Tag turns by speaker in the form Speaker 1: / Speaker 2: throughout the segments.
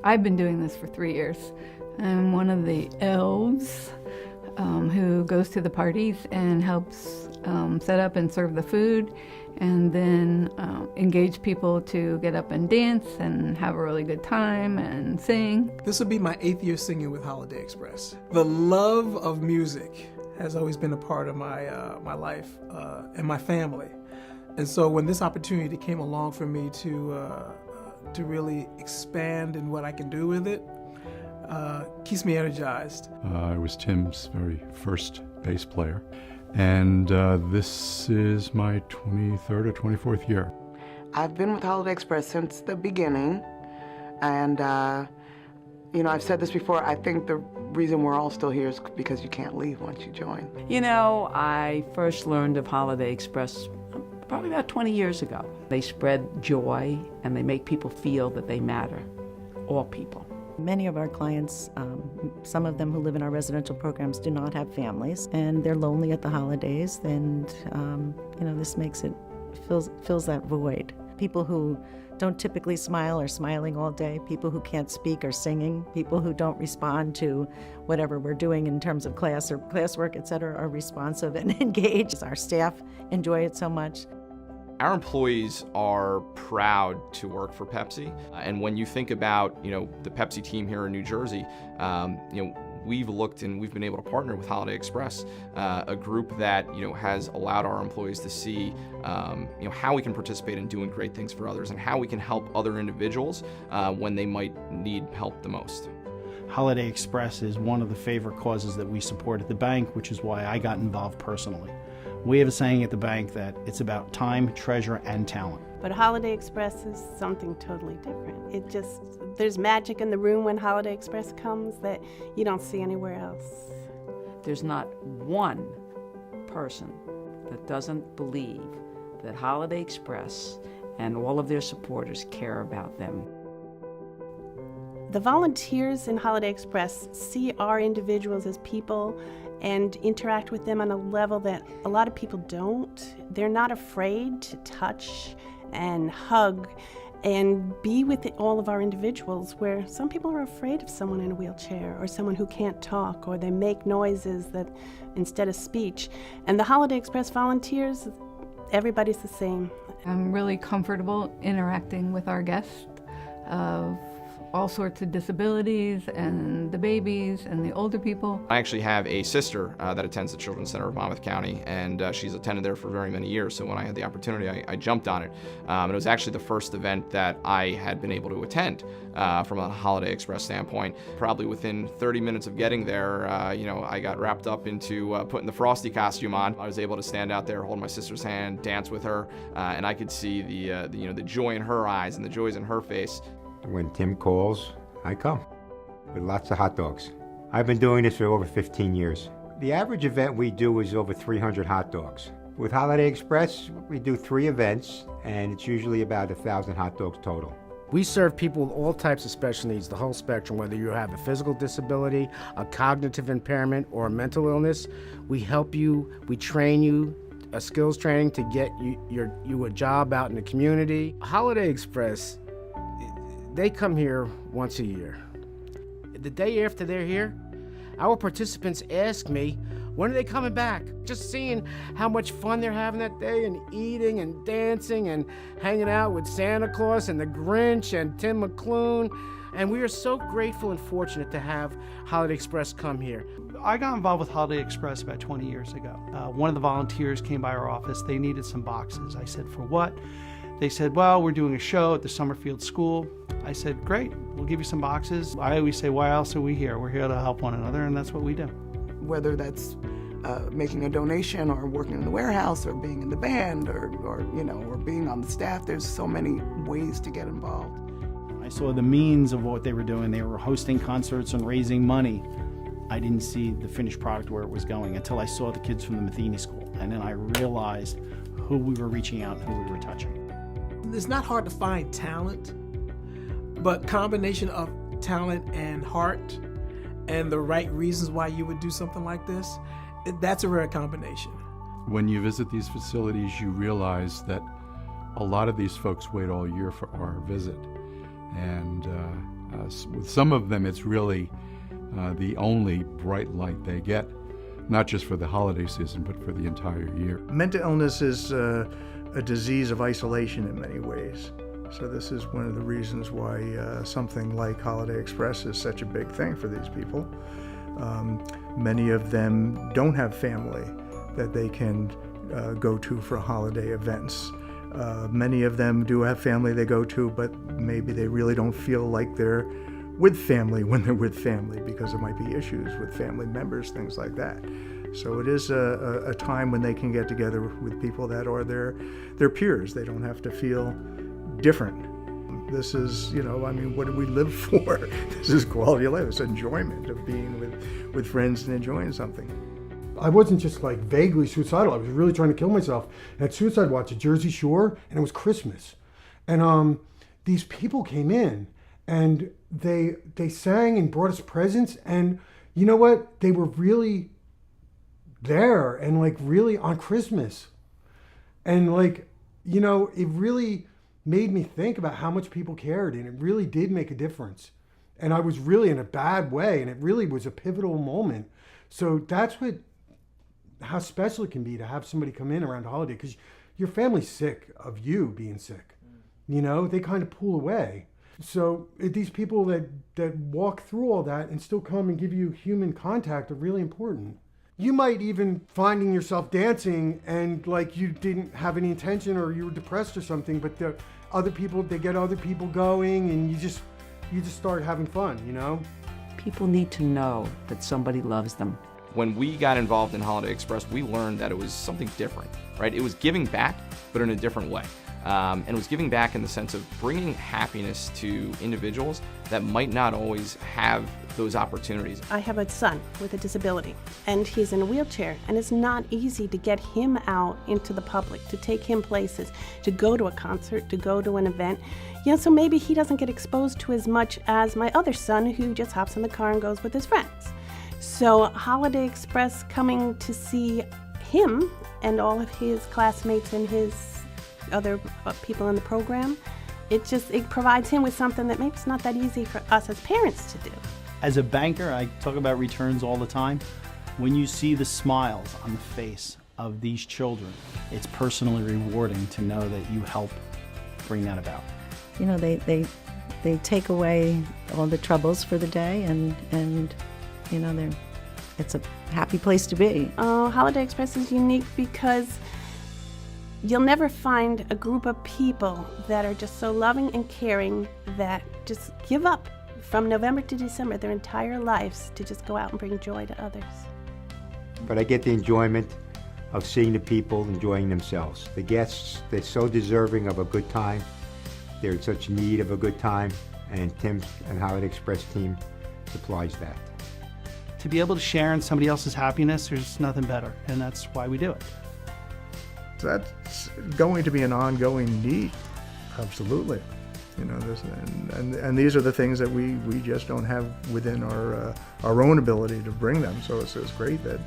Speaker 1: I've been doing this for 3 years. I'm one of the elves who goes to the parties and helps set up and serve the food, and then engage people to get up and dance and have a really good time and sing.
Speaker 2: This will be my 8th year singing with Holiday Express. The love of music has always been a part of my life and my family. And so when this opportunity came along for me to really expand in what I can do with it, keeps me energized.
Speaker 3: I was Tim's very first bass player, and this is my 23rd or 24th year.
Speaker 4: I've been with Holiday Express since the beginning, and I've said this before, I think the reason we're all still here is because you can't leave once you join.
Speaker 5: I first learned of Holiday Express probably about 20 years ago. They spread joy and they make people feel that they matter, all people.
Speaker 6: Many of our clients, some of them who live in our residential programs, do not have families, and they're lonely at the holidays, and this makes it, fills that void. People who don't typically smile are smiling all day, people who can't speak are singing, people who don't respond to whatever we're doing in terms of class or classwork, et cetera, are responsive and engaged. Our staff enjoy it so much.
Speaker 7: Our employees are proud to work for Pepsi, and when you think about, the Pepsi team here in New Jersey, we've looked and we've been able to partner with Holiday Express, a group that, has allowed our employees to see, how we can participate in doing great things for others and how we can help other individuals when they might need help the most.
Speaker 8: Holiday Express is one of the favorite causes that we support at the bank, which is why I got involved personally. We have a saying at the bank that it's about time, treasure, and talent.
Speaker 9: But Holiday Express is something totally different. There's magic in the room when Holiday Express comes that you don't see anywhere else.
Speaker 5: There's not one person that doesn't believe that Holiday Express and all of their supporters care about them.
Speaker 9: The volunteers in Holiday Express see our individuals as people and interact with them on a level that a lot of people don't. They're not afraid to touch and hug and be with all of our individuals, where some people are afraid of someone in a wheelchair or someone who can't talk, or they make noises that instead of speech. And the Holiday Express volunteers, everybody's the same.
Speaker 1: I'm really comfortable interacting with our guests of all sorts of disabilities, and the babies and the older people.
Speaker 7: I actually have a sister that attends the Children's Center of Monmouth County, and she's attended there for very many years, so when I had the opportunity, I jumped on it. It was actually the first event that I had been able to attend from a Holiday Express standpoint. Probably within 30 minutes of getting there, I got wrapped up into putting the Frosty costume on. I was able to stand out there, hold my sister's hand, dance with her, and I could see the joy in her eyes and the joys in her face.
Speaker 10: When Tim calls, I come with lots of hot dogs. I've been doing this for over 15 years. The average event we do is over 300 hot dogs. With Holiday Express, we do 3 events, and it's usually about 1,000 hot dogs total.
Speaker 11: We serve people with all types of special needs, the whole spectrum, whether you have a physical disability, a cognitive impairment, or a mental illness. We help you, we train you, a skills training to get you a job out in the community. Holiday Express, they come here once a year. The day after they're here, our participants ask me, when are they coming back? Just seeing how much fun they're having that day, and eating and dancing and hanging out with Santa Claus and the Grinch and Tim McClune. And we are so grateful and fortunate to have Holiday Express come here.
Speaker 12: I got involved with Holiday Express about 20 years ago. One of the volunteers came by our office. They needed some boxes. I said, for what? They said, well, we're doing a show at the Summerfield School. I said, great, we'll give you some boxes. I always say, why else are we here? We're here to help one another, and that's what we do.
Speaker 4: Whether that's making a donation or working in the warehouse or being in the band or being on the staff, there's so many ways to get involved.
Speaker 8: I saw the means of what they were doing. They were hosting concerts and raising money. I didn't see the finished product where it was going until I saw the kids from the Matheny School, and then I realized who we were reaching out and who we were touching.
Speaker 2: It's not hard to find talent, but combination of talent and heart and the right reasons why you would do something like this, that's a rare combination.
Speaker 3: When you visit these facilities, you realize that a lot of these folks wait all year for our visit. And with some of them, it's really the only bright light they get, not just for the holiday season, but for the entire year.
Speaker 13: Mental illness is a disease of isolation in many ways. So this is one of the reasons why something like Holiday Express is such a big thing for these people. Many of them don't have family that they can go to for holiday events. Many of them do have family they go to, but maybe they really don't feel like they're with family when they're with family because there might be issues with family members, things like that. So it is a time when they can get together with people that are their peers. They don't have to feel different. This is, what do we live for? This is quality of life. It's enjoyment of being with friends and enjoying something.
Speaker 14: I wasn't just like vaguely suicidal. I was really trying to kill myself. I had suicide watch at Jersey Shore, and it was Christmas. And these people came in, and they sang and brought us presents. And you know what? They were really there and like really on Christmas. And like, it really made me think about how much people cared, and it really did make a difference. And I was really in a bad way, and it really was a pivotal moment. So that's how special it can be to have somebody come in around a holiday, because your family's sick of you being sick. They kind of pull away. So these people that walk through all that and still come and give you human contact are really important. You might even finding yourself dancing and like you didn't have any intention, or you were depressed or something, but they get other people going, and you just start having fun,
Speaker 5: People need to know that somebody loves them.
Speaker 7: When we got involved in Holiday Express, we learned that it was something different, right? It was giving back, but in a different way. And it was giving back in the sense of bringing happiness to individuals that might not always have those opportunities.
Speaker 9: I have a son with a disability, and he's in a wheelchair, and it's not easy to get him out into the public, to take him places, to go to a concert, to go to an event. So maybe he doesn't get exposed to as much as my other son, who just hops in the car and goes with his friends. So Holiday Express coming to see him and all of his classmates and his other people in the program, it provides him with something that maybe it's not that easy for us as parents to do.
Speaker 8: As a banker, I talk about returns all the time. When you see the smiles on the face of these children, it's personally rewarding to know that you help bring that about.
Speaker 6: They take away all the troubles for the day, and it's a happy place to be.
Speaker 9: Holiday Express is unique because you'll never find a group of people that are just so loving and caring that just give up from November to December their entire lives to just go out and bring joy to others.
Speaker 10: But I get the enjoyment of seeing the people enjoying themselves. The guests, they're so deserving of a good time. They're in such need of a good time, and Tim and Holiday Express team supplies that.
Speaker 12: To be able to share in somebody else's happiness, there's nothing better, and that's why we do it.
Speaker 13: That's going to be an ongoing need, absolutely. And these are the things that we just don't have within our own ability to bring them. So it's great that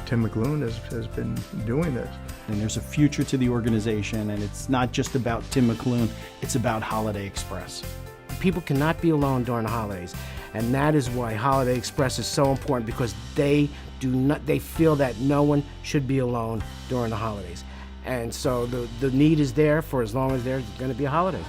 Speaker 13: Tim McLoone has been doing this.
Speaker 8: And there's a future to the organization, and it's not just about Tim McLoone, it's about Holiday Express.
Speaker 11: People cannot be alone during the holidays, and that is why Holiday Express is so important, because they feel that no one should be alone during the holidays. And so the need is there for as long as there's going to be a holiday.